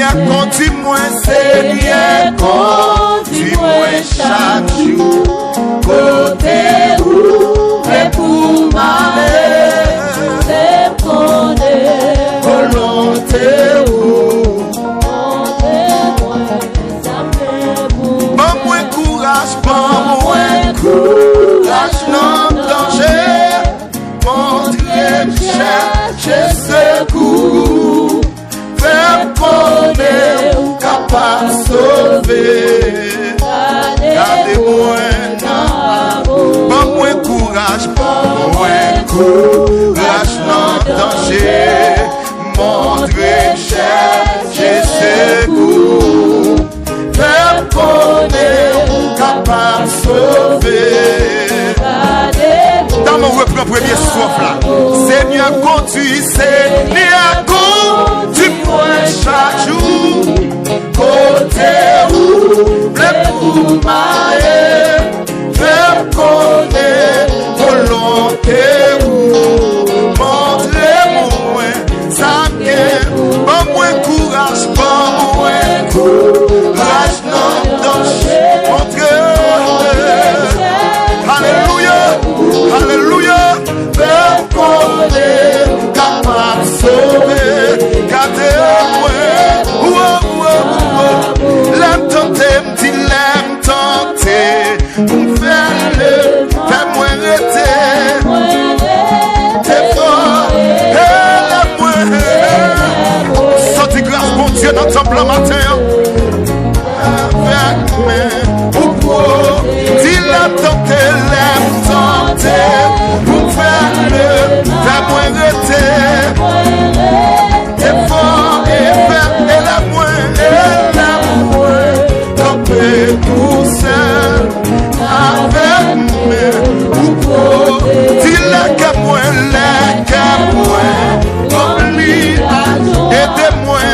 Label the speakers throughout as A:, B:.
A: Conduis-moi, Seigneur, conduis-moi chaque jour. Côté où et pour m'aller, c'est connaître volonté où. Bon moins courage, non danger. Mon Dieu, cherche secours. Fais connaître capable de sauver. Gardez-moi dans l'amour. Pas moins courage, non danger. Montrez chercher secours. Fais connaître capable de sauver. Dans mon reprend premier souffle là. Seigneur conduis, Seigneur conduis-moi chaque jour. Côté où le pour m'aller, fais connaître volonté où. Montrez-moi ça vient, pas moins courage, non danger. Alléluia, alléluia, fais connaître capable de sauver. Gardez-moi. L'aime tenter, pour me faire le, fais-moi arrêter. T'es fort, aime-moi. Sorti grâce, mon Dieu, dans ton blanc matin. Avec moi, pour dis-l'aime tenter, pour me faire le, fais-moi arrêter. T'es fort, et l'aime-moi. Pour seul avec moi, dis-le qu'à moi, oublie, aidez-moi,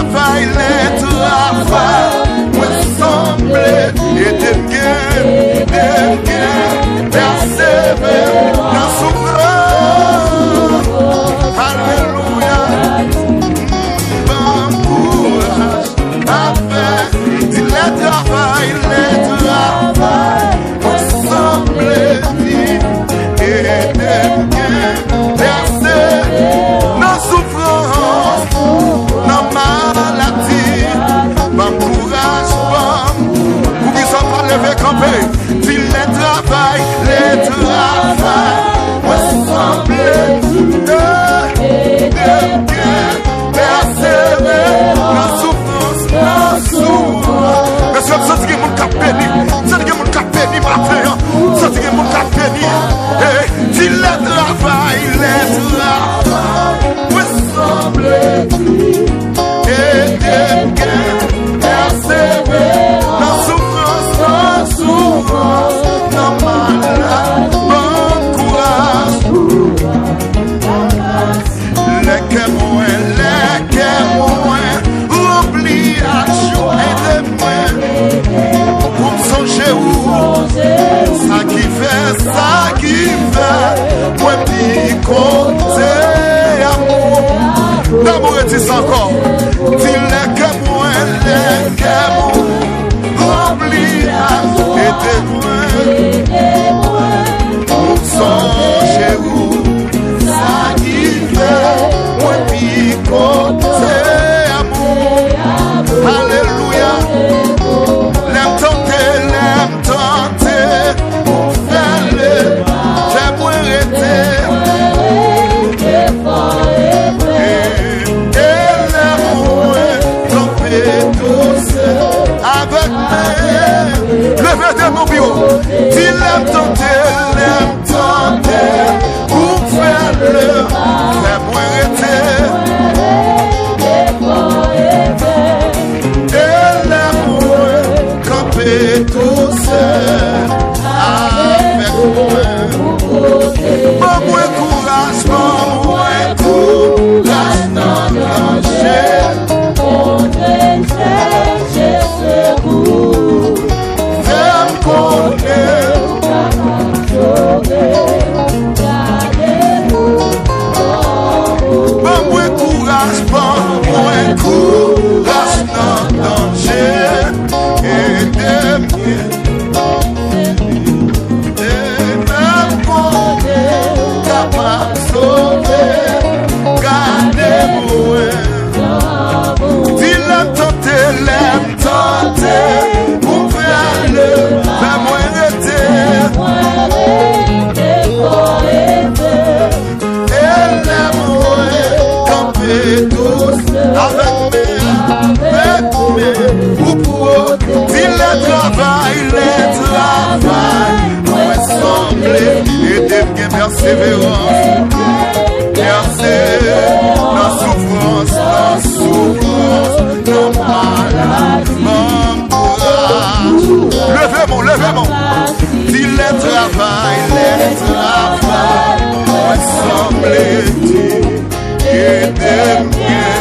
A: travail, moi semble, et persévérer dans souffrance. Alléluia. Bon courage à faire, dis le travail, moi semble, et persévérer dans souffrance, dans maladie. Bon courage, pour qu'ils soient pas levés campés. Dis le travail, moi semble, persévérer dans souffrance, mais ça dit que mon cap béni, ça dit que mon cap béni matin, ça dit que mon cap béni. Dis le travail, moi semble, persévérer dans souffrance, dans malade, bon courage. Les cœurs moins, oublie à jouer de moi. Pour me songer où, ça qui fait, moi picoter amour. D'amour et dis encore, dis les cœurs moins, oublie à jouer de moi. Pour me songer où, ça qui fait, moi picoter amour. Alléluia. L'aime tenter, pour faire le, j'aimerais arrêter. Et l'amour camper tous avec moi. Levez de mon bureau, dis l'aime tenter, pour faire le, j'aimerais arrêter. Et tout seul avec moi. Bon courage dans danger. Fais-moi connaître. Bon courage dans danger. L'aime tenter, pour faire le, fais-moi et l'amour camper tous avec mes, dis le travail, moi sembler, et devenir persévérance, dans souffrance, dans maladie, mon courage. Levez-moi, dis le travail, moi sembler, et devenir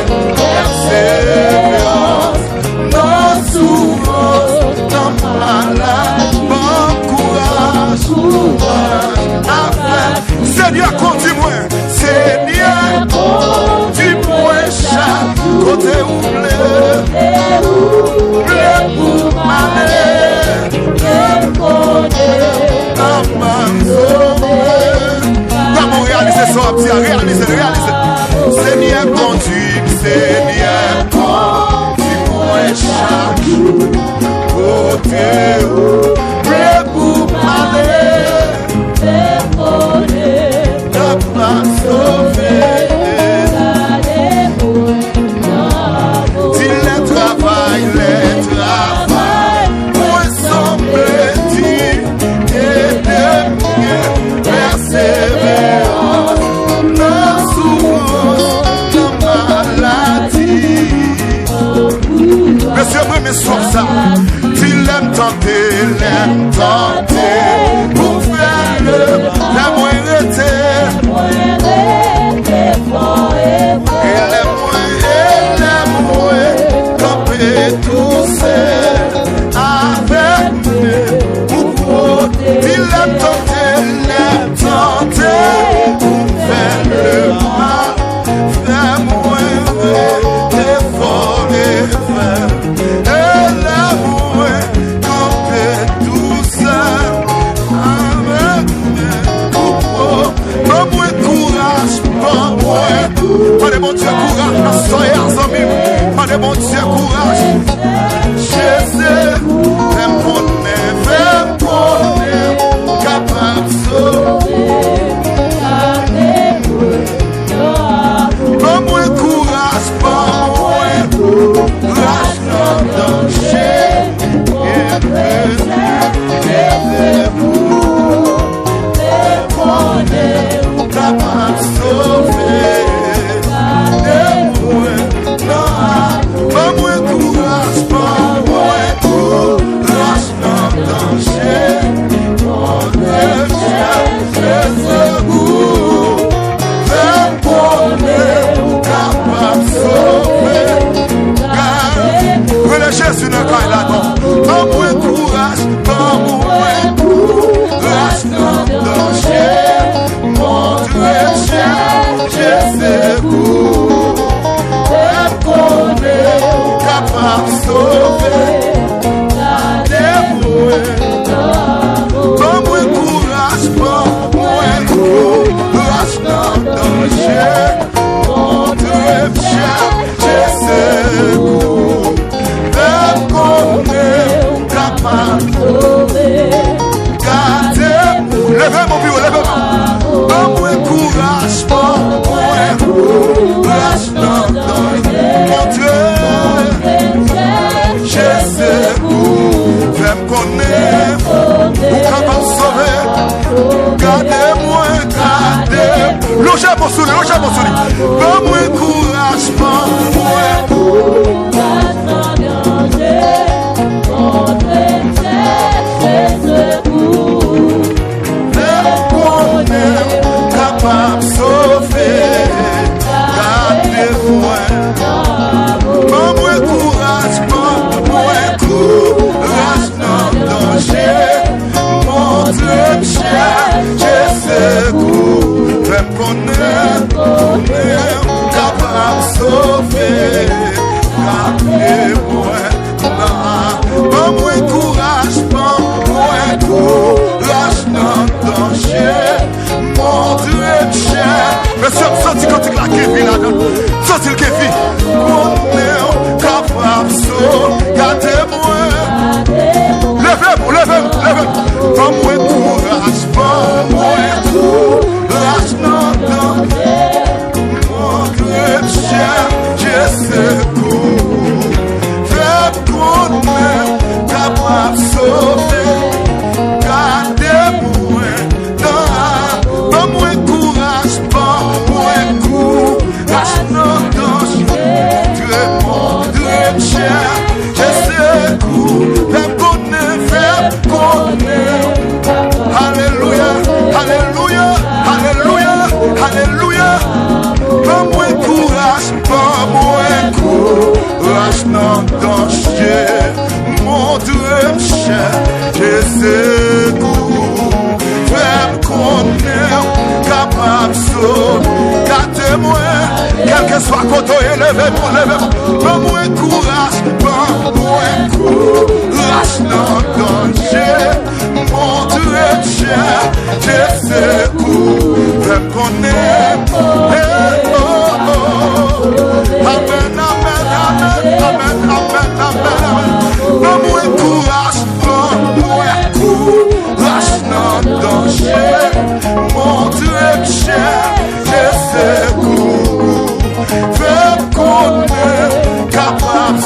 A: persévérance, dans souffrance, dans maladie, mon courage. Seigneur, conduis-moi, chaque côté oublié, pour m'aller, comment réaliser ça, réaliser. Seigneur, conduis-moi chaque côté oublié, pour m'aller, sauver. Moi semble dire et devenir persévérance, dans souffrance, dans maladie. Monsieur, mais sur ça, tu l'aimes tenter, pour faire le, la moindre et la moindre. courage. Jésus, fais-moi connaître, capable de sauver. Pas moins courage, pas moins courage dans le danger. Capable de sauver. Pas moins courage, pas moins courage dans le danger. Mon Dieu, Jésus, capable de sauver. Prenez Jésus dans le cas là-dedans. Pas moins courage, pas moins courage dans le danger. Mon Dieu, Jésus, capable de sauver. Pas moins courage, pas moins courage dans le danger. Mon Dieu, Jésus, capable de sauver. Levez mon bureau, levez-moi. Pas moins courage, pas moins courage dans le danger. Mon Dieu, Jésus, fais-moi connaître, ou capable de sauver. Gardez-moi, gardez-moi. Logez mon sourire, logez mon sourire. Pas moins courage, pas moins courage dans le danger. Mon Dieu, Jésus, capable de sauver. Gardez-moi. Pas moins courage, pas moins courage dans le danger. Mon Dieu, Jésus, fais-moi connaître, capable de sauver. Gardez-moi. Pas moins courage, pas moins courage dans le danger. Mon Dieu, mais c'est sorti quand tu claques vie là-dedans. Sorti le vie. Mon Dieu, capable de sauver. Gardez-moi. Levez-vous, levez-vous, levez-vous. Pas moins courage, pas moins courage dans le danger. Mon Dieu, Jésus, capable de sauver. Gardez-moi. Pas moins courage, pas moins courage dans le danger. Tu es mon Dieu cher. Jésus, fais connaître. Alléluia, alléluia, alléluia, alléluia. Pas moins courage, pas moins courage dans le danger. Mon Dieu cher, Jésus, fais-moi connaître, capable de sauver. Gardez-moi, quel que soit côté, levez-moi, levez-moi. Pas moins courage, pas moins courage dans le danger. Mon Dieu cher, Jésus, fais-moi connaître. Amen, amen, amen, amen, amen, amen, amen. Pas moins courage, pas moins courage dans le danger. Mon Dieu cher, Jésus, fais-moi connaître, capable de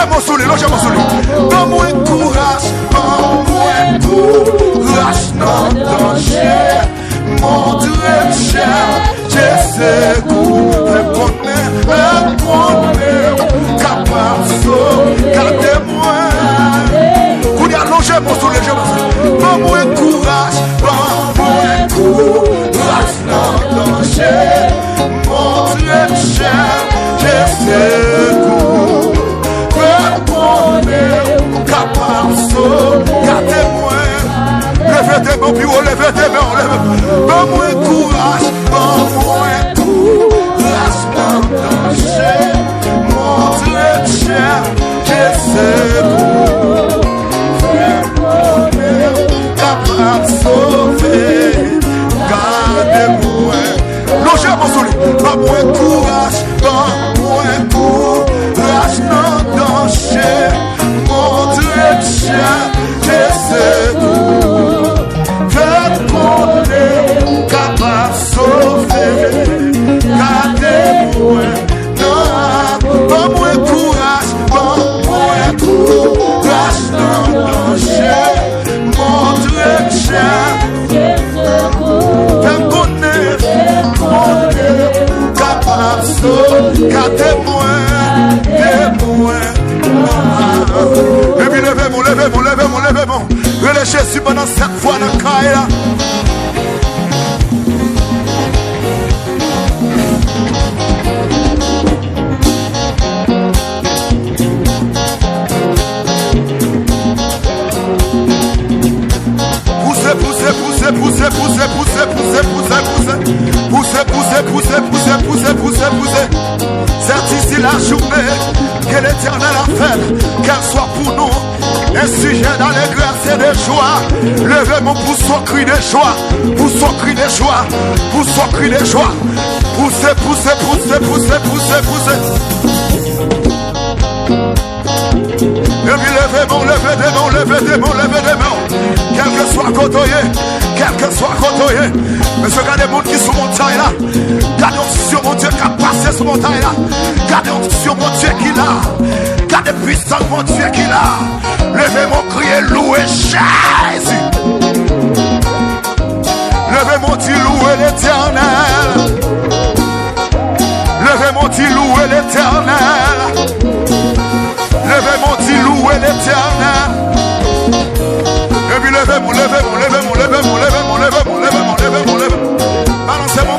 A: mon souli, logez mon souli. Donne-moi courage, donne-moi courage dans le danger. Mon Dieu cher, je sais capable de gardez-moi. Vous y allongez mon souli, donne-moi courage, donne-moi courage dans le danger. Mon Dieu cher, je sais capable de gardez-moi. Levez tes mains, puis levez tes mains, donne-moi courage, donne-moi courage dans le danger. Mon Dieu cher, je sais capable de sauver. Gardez-moi. Logez mon souli, donne-moi courage, donne-moi courage dans le danger. Mon Dieu cher, je sais capable de sauver. Gardez-moi, donne-moi courage, donne-moi courage dans le danger. Mon Dieu cher, fais-moi capable de sauver. Gardez-moi, et puis levez-moi. Relève Jésus pendant 7 fois dans le caille là. Poussez. C'est ici la journée que l'Éternel a faite, qu'elle soit pour nous un sujet d'allégresse et de joie. Levez-moi pour son cri de joie, pour son cri de joie, pour son cri de joie. Poussez. Et puis levez des mains. Quel que soit côtoyé. Mais ce gars des mondes qui sont montagne là. Gardez sur mon Dieu qui a passé sur montagne là. Gardez sur mon Dieu qui l'a. Gardez puissant mon Dieu qui l'a. Levez mon crier, louez Jésus. Levez mon Dieu, louez l'Éternel. Levez mon Dieu, louez l'Éternel. Levez mon Dieu, louez l'Éternel. Et puis levez-moi. Balancez-moi.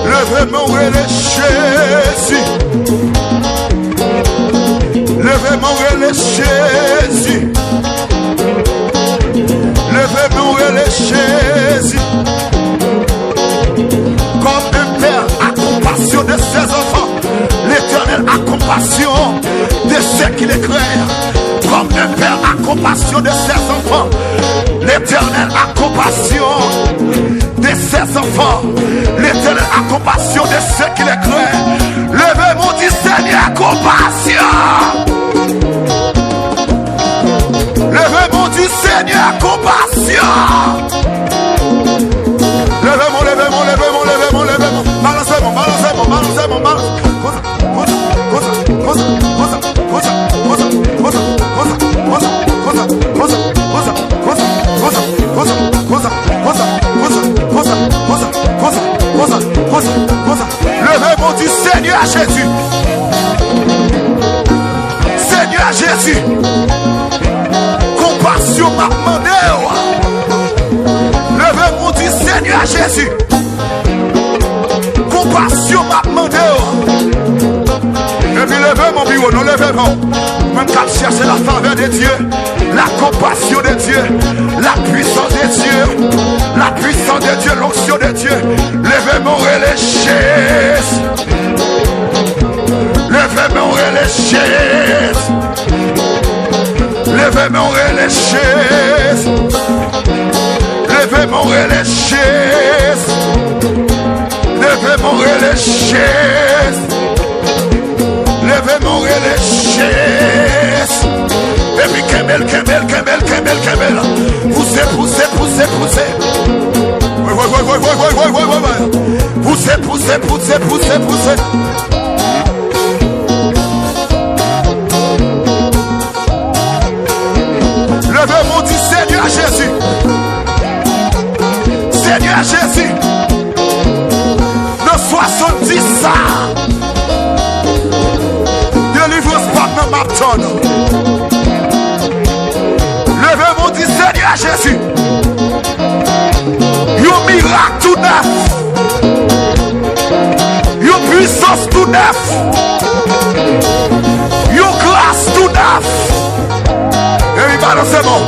A: Levez-moi où est le Jésus. Levez-moi où est le Jésus. Levez-moi où est le Jésus. Comme un père a compassion de ses enfants, l'Éternel a compassion de ceux qui les craignent. Comme un père a compassion de ses enfants, l'Éternel a compassion de ses enfants. L'Éternel a compassion de ceux qui les craignent. Levez-moi du Seigneur, compassion. Levez-moi du Seigneur, compassion. Levez-moi. Balancez-moi. Levez-moi du Seigneur Jésus. Seigneur Jésus. Compassion m'a demandé. Levez-moi du Seigneur Jésus. Compassion m'a demandé. Et puis levez mon bureau, nous levez-moi. Même quand chercher la faveur de Dieu, la compassion de Dieu, la puissance de Dieu, l'onction de Dieu. Levez-moi et les chaises. Levez-moi et les chaises. Levez-moi et les chaises. Levez-moi et les chaises. Levez-moi et les chaises. Levez-moi et les chaises. Et puis Kemel. Poussez. Ouais. Poussez. Levez-moi, dit Seigneur Jésus. Seigneur Jésus. Dans 70 ça. Délivrance pas dans ma tonne. Levez-moi, dit Seigneur Jésus. Yon miracle tout neuf. Yon puissance tout neuf. Yon grâce tout neuf. Et puis balancez-moi.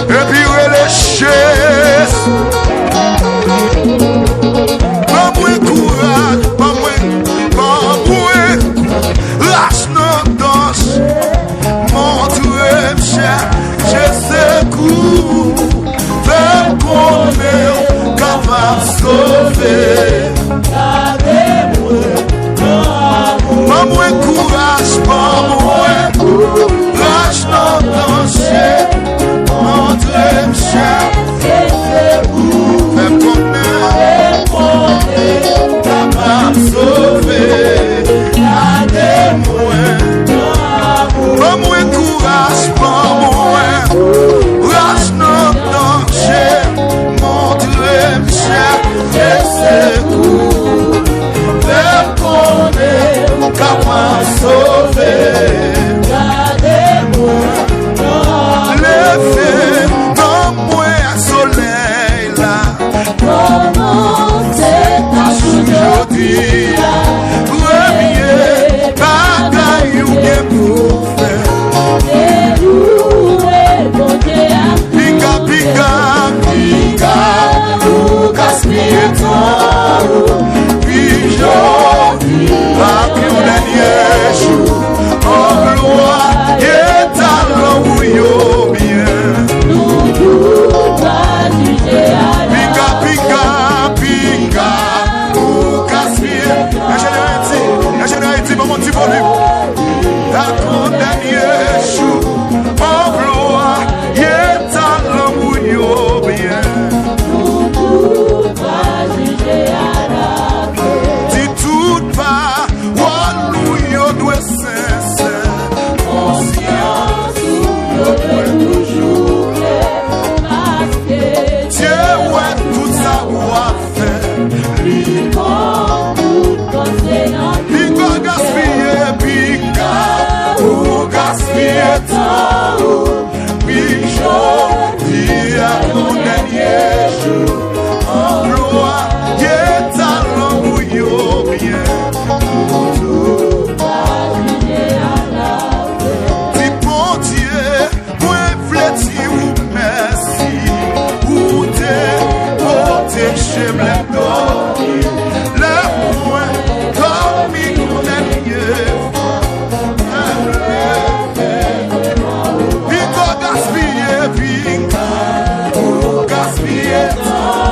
A: Et puis relâchez. Pas moins courage, pas moins. Lâche nos danses. Montre-moi cher. Je sais où. Fais qu'on est capable de sauver. Pas moins courage, pas moins. Lâche nos danses. Montre-moi cher. Je sais où. Fais qu'on est capable de sauver. Pas moins courage, pas moins. Lâche nos dangers. Montre-moi cher. Je sais où. Fais qu'on est capable de sauver. Levez, donne-moi un soleil là.
B: Comment c'est ta
A: aujourd'hui? Premier bagaille ou bien pour faire. Pica, ou gaspiller ton. Puis j'en pas plus dernier jour. En gloire et talent ou yo bien. Pica, ou gaspiller. Ingénieur, maman, petit volume. À ton dernier jour. En gloire et talent ou yo bien. Dis tout pas, ou yo doit sincère.
B: Conscience ou yo doit toujours parce que
A: Dieu ouais tout ça va faire. Pica gaspiller, ou gaspiller temps. Pichot, dis à ton dernier jour. En gloire, et talent ou yo bien. Dis bon Dieu, moi v'l'ti ou merci. Ou t'es porté chez m'l'adore. Lève-moi comme une dernière fois. Pico gaspiller, ou gaspiller temps.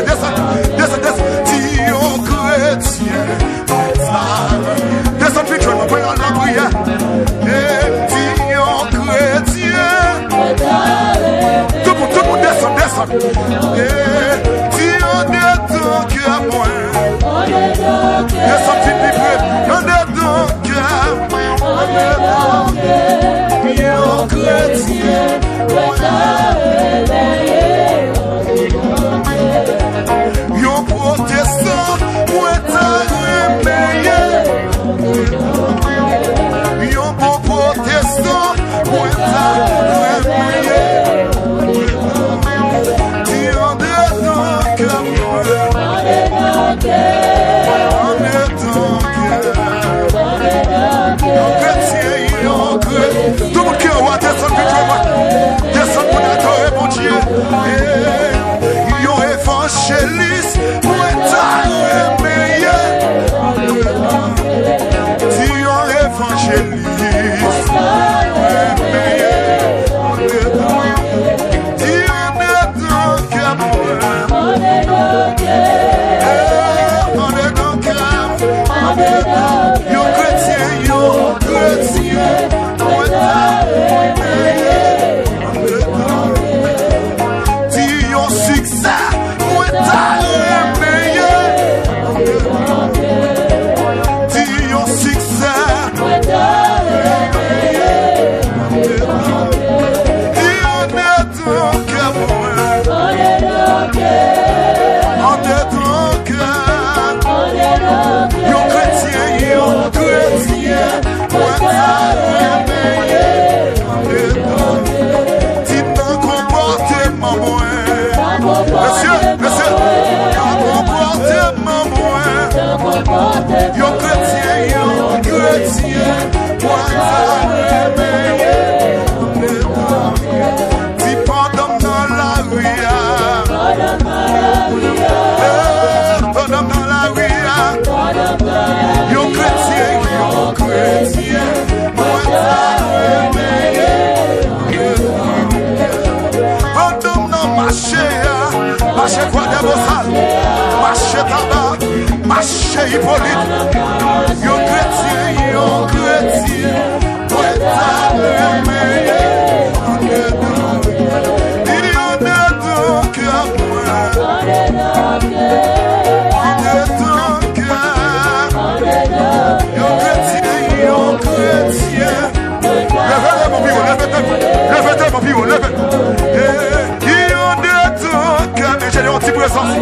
A: descend, si on chrétien, descend, picture, on va la prière. Si on chrétien, tout le monde descend. Si on est donc à moi, descend, on est donc à moi, chrétien, yon protestant, moi t'as réveillé. Yon bon protestant, moi t'as réveillé. Tu en es donc à moi. On est donc yon chrétien, yon chrétien. Tout le monde qui a descend, descend pour adorer mon Dieu. Yon évangéliste, moi t'as réveillé. Si yon évangéliste, réveillé. Si on est donc à moi. On est donc à moi. Yon chrétien, moi t'as réveillé. Si yon succès, moi t'as réveillé. Si yon succès, moi t'as réveillé. Si on est donc à moi. On est donc yon chrétien, moi t'as réveillé. Si ton comportement moi, monsieur, ton comportement moi, yon chrétien, moi t'as réveillé. Si pendant dans la rue, pendant dans la rue, yon chrétien, moi t'as réveillé. Pendant dans marché quoi de bossal, marché tabac, marché Hippolyte, yon chrétien, moi t'as réveillé. Il y en a donc à moi. Yon chrétien. Levez mon pivot, levez mon pivot, levez. Il y en a donc à moi. J'ai une petite présence.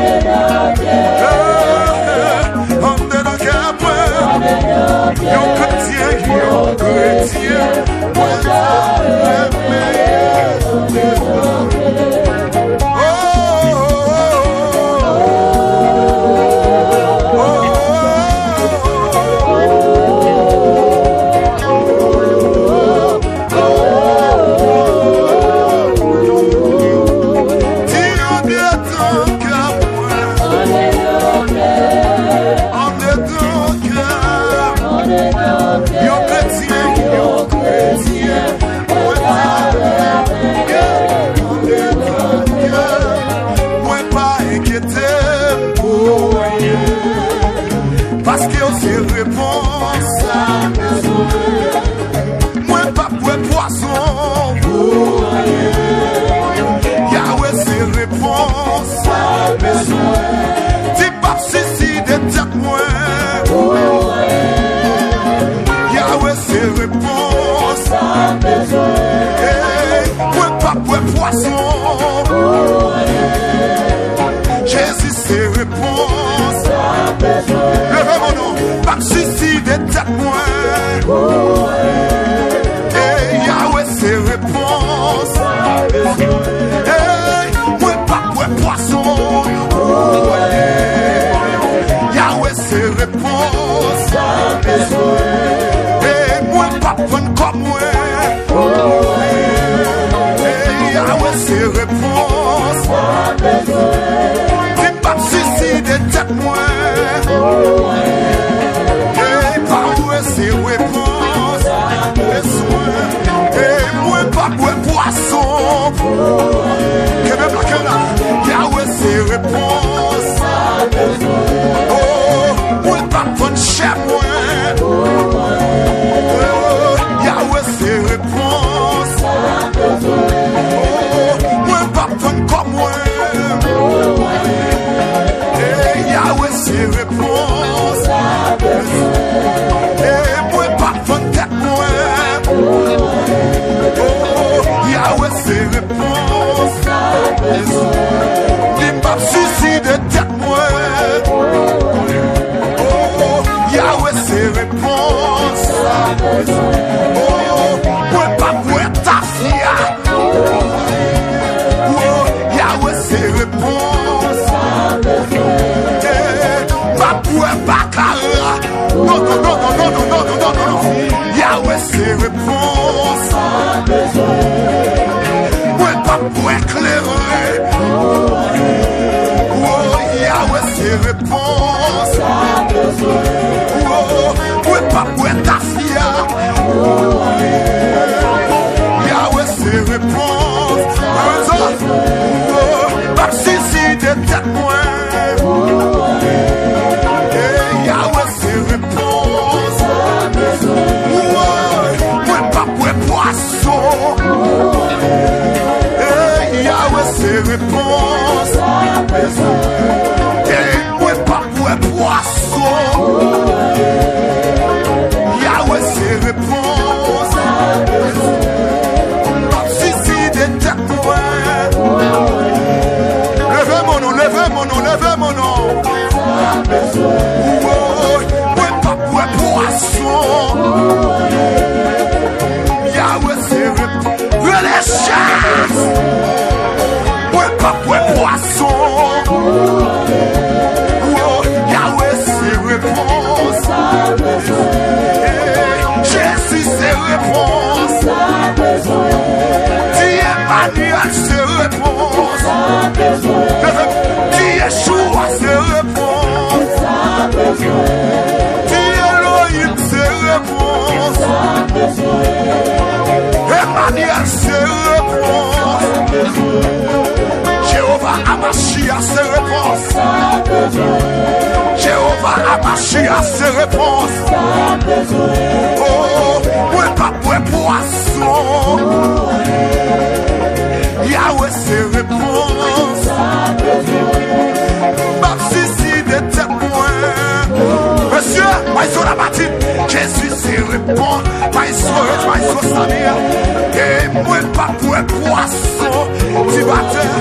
A: On est donc à moi. Yon chrétien, moi t'as réveillé. Parce que c'est réponse à mes souhaits. Moi pas pour poisson. Yahweh c'est réponse à mes souhaits. Dis pas si des têtes moi. Yahweh c'est réponse à mes souhaits. Moi pas pour poisson. Jésus c'est réponse à mes souhaits. Levez mon nom, pas si des têtes moi. Yahweh c'est réponse à mes souhaits. Moi pas pour poisson. Yahweh c'est réponse à mes souhaits. Moi pas prendre comme moi. Yahweh c'est réponse à mes souhaits. Des têtes moi. Et par où c'est réponse à mes soins. Et moi pas pour poisson. Que même la Yahweh c'est réponse. Yahweh, c'est réponse. Moi, pas besoin comme moi. Yahweh, c'est réponse. Moi, pas besoin de tête moi. Yahweh, c'est réponse. Dis pas souci de tête moi. Yahweh, c'est réponse. Moi, pas pour ta fille. Yahweh, c'est réponse. Pas pour Bakara. Non. Yahweh, c'est réponse. Moi, pas pour éclairer. Yahweh, c'est réponse. Moi, pas pour ta fille. Yahweh, c'est réponse. Pas si de tête moi. Yahweh, c'est réponse. Moi, pas pour poisson. Yahweh, c'est réponse. Moi, pas pour poisson. Yahweh, c'est réponse. Pas si de tête moi. Levez mon nom. Moi, pas pour poisson. Yahweh, c'est réponse. Les chasses. Moi, pas pour poisson. Yahweh, c'est réponse. Jésus, c'est réponse. Dieu Emmanuel, c'est réponse. Dieu Yeshua, c'est réponse. Dieu Elohim, c'est réponse. Emmanuel, c'est réponse. Jéhovah Amashia, c'est réponse. Jéhovah Amashia, c'est réponse. Moi, pas pour poisson. Yahweh, c'est réponse. Même si de tête moi. Monsieur, maïso la bâtine. Jésus, c'est réponse. Maïso Samir. Et moi, pas pour poisson. Tu battais.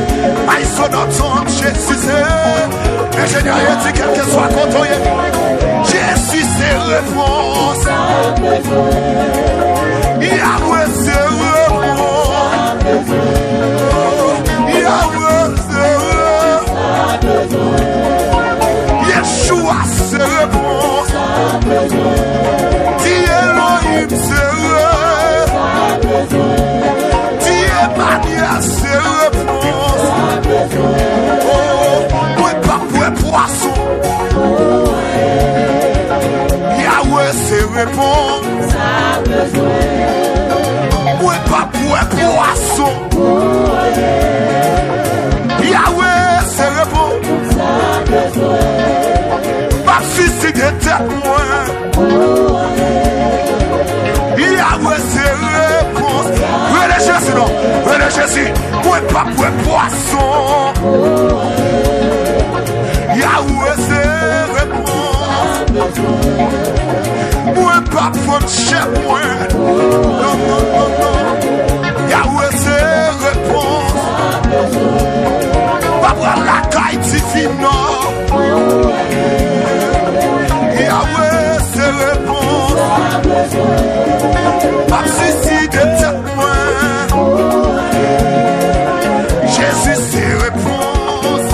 A: Maïso notre Jésus, c'est. Ingénieur, il dit quel que soit ton Jésus, c'est réponse. Yahweh, c'est réponse. Yahweh, c'est réponse. Yeshua, c'est réponse. Dieu Elohim, c'est réponse. Dieu Emmanuel, c'est réponse. Moi, pas pour poisson. Yahweh, c'est réponse. Moi, pas pour poisson. Yahweh, c'est réponse. Pas si de tête moi. Yahweh, c'est réponse. Relais sinon. Jésus. Moi, pas pour poisson. Yahweh, c'est réponse. Moi, pas pour chef moi. Non. Yahweh, c'est réponse. Pas pour la caille divine. Yahweh, c'est réponse. Pas si de tête moi. Jésus, c'est réponse.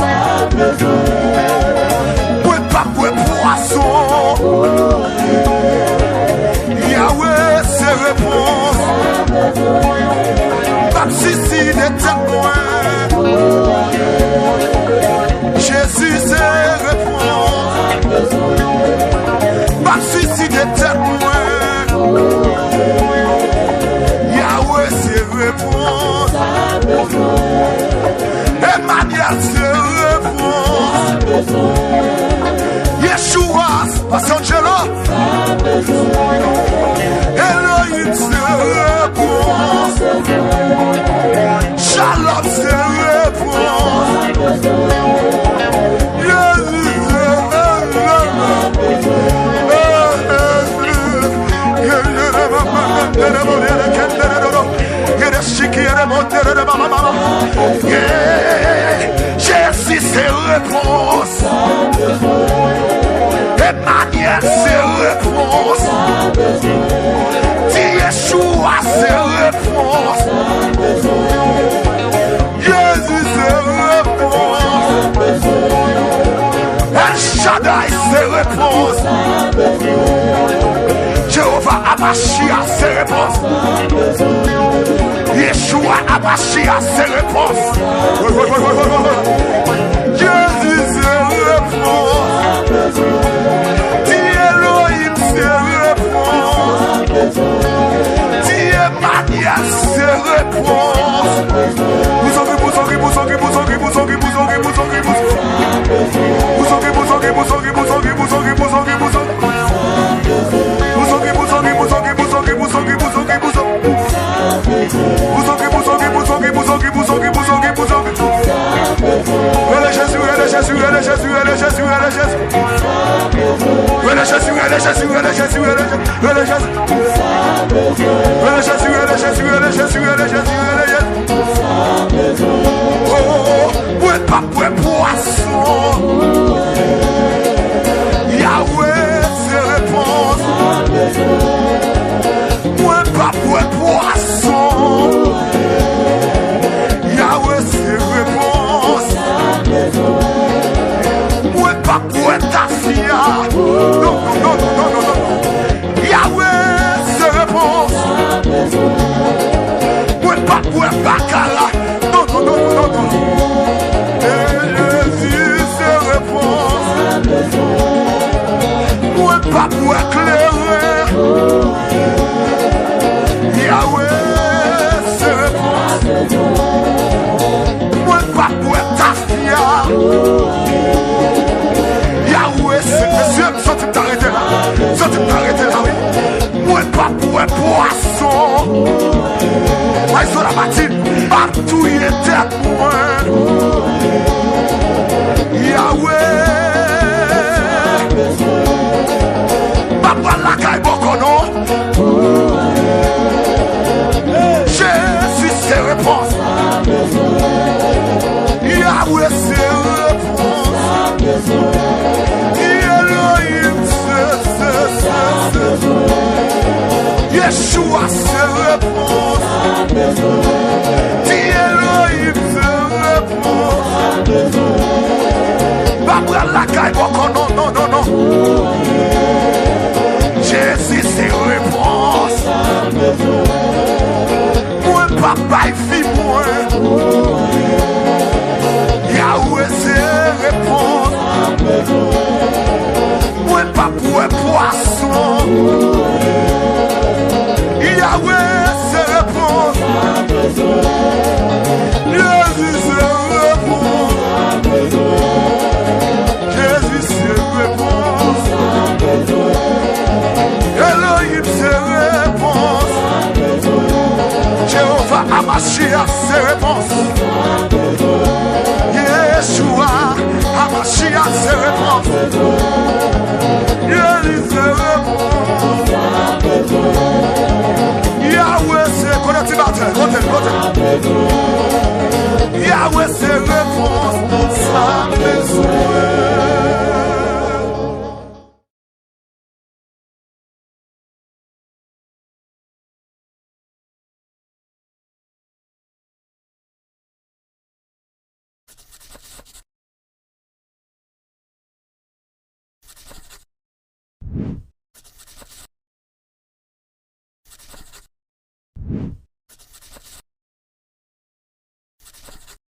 A: Moi, pas pour poisson. Yahweh, c'est réponse. Pas si de tête moi. Jésus, c'est réponse. Pas si de tête moi. Yahweh, c'est réponse. Emmanuel, c'est réponse. Yeshua, Pastor Angelo, réponses. Dis Yeshua, ses réponses. Jésus, ses réponses. El Shaddai, ses réponses. Jéhovah Amashia, ses réponses. Yeshua Amashia, ses réponses. Jésus, ses réponses. Dis Elohim, ses réponses. Dis Emmanuel, ses réponses. Yeshua, ses réponses. Dis Elohim, ses réponses. Babra la caille, non, non, non, non. Jésus, ses réponses. Moi, papa, il fit moi. Yahweh, ses réponses. Moi, papa, poisson. Yahweh, ses réponses. Jésus, ses réponses. Jésus, ses réponses. Elohim, ses réponses. Jéhovah Amashia, ses réponses. Yeshua Amashia, ses réponses. Jésus, ses réponses. Yahweh, c'est connecté matin, côté. Yahweh, c'est réponse, sa maison.